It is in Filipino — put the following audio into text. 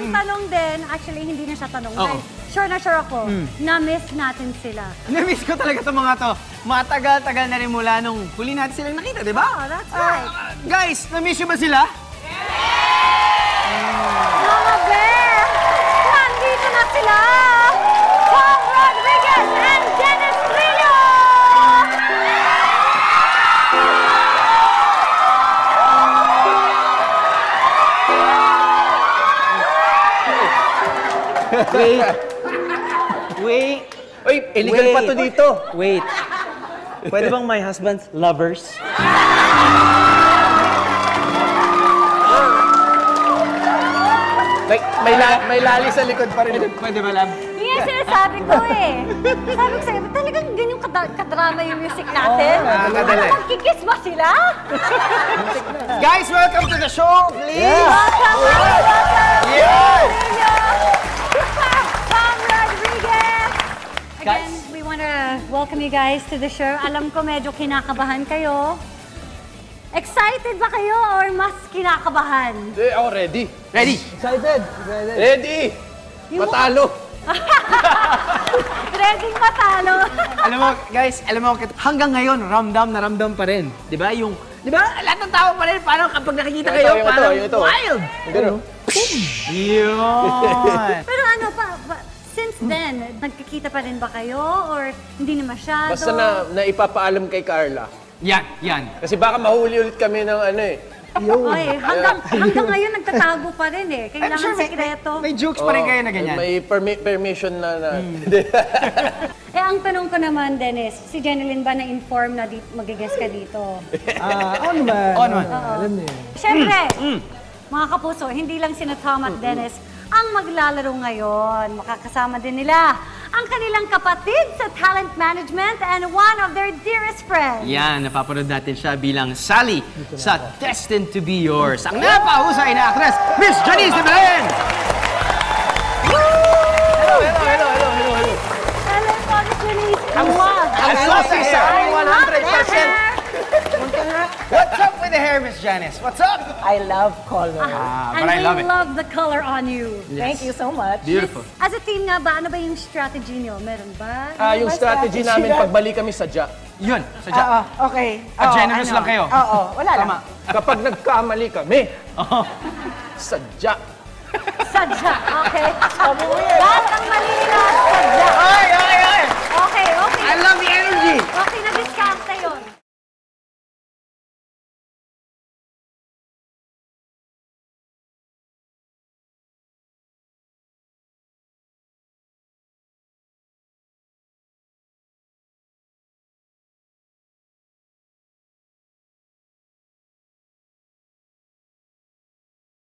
ang tanong din, actually hindi na siya tanong. Sure na sure ako, na-miss natin sila. Na-miss ko talaga itong mga to. Matagal-tagal na rin mula nung huli natin silang nakita, di ba? Oh, that's right. Guys, na-miss nyo ba sila? Mga bear! Nandito na sila! Tom Rodriguez and Dennis Trillo! Wait. Uy, illegal pa to dito. Wait. Pwede bang my husband's lovers? May lali sa likod pa rin. Pwede ba, love? Yan sinasabi ko eh. Sabi ko sa'yo, talagang ganyan kadrama yung music natin. Ano, magkikiss ba sila? Guys, welcome to the show, please! Welcome! Yes! Tom Rodriguez! Again, Guys. we want to welcome you guys to the show. Alam ko medyo kinakabahan kayo. Excited ba kayo or mas kinakabahan? Hindi, ako ready. Ready? Excited! Ready! Matalo! Ready matalo! Alam mo, guys, hanggang ngayon, ramdam na ramdam pa rin. Di ba? Lahat ng tao pa rin, parang kapag nakikita kayo, parang wild! Gano'n. Yun! Pero ano pa, since then, nagkikita pa rin ba kayo or hindi na masyado? Basta na ipapaalam kay Carla. Yan. Kasi baka mahuli ulit kami ng ano eh. Okay, hanggang ngayon nagtatago pa rin eh. Kailangan sikreto. May jokes pa rin kayo na ganyan. May permission na. Eh, ang tanong ko naman, Dennis, si Jeneline ba na-inform na mag-guest ka dito? Oo naman. Alam niyo. Siyempre, mga kapuso, hindi lang sina Tom at Dennis ang maglalaro ngayon. Makakasama din nila ang kanilang kapatid sa talent management and one of their dearest friends. Yan, napapanood natin siya bilang Sally sa Destined to Be Yours. Ang napahusay na actress, Miss Janice de Belen! Hello. Hello po, Miss Janice. Ang saucy sa 100%. What's up with the hair, Miss Janice? What's up? I love color. And but I love we it. love the color on you. Thank you so much. Beautiful. As a team nga ba, ano ba yung strategy nyo? Meron ba? Yung strategy namin pagbalik kami sa Jack. Yun, sadya. Okay. Generous lang kayo. Oo, wala lang. Tama. Kapag nagkamali kami, sa Jack. Sadya, okay. Lahat ang malinaw, sadya. Ay! Okay. I love the energy! Okay, na-discount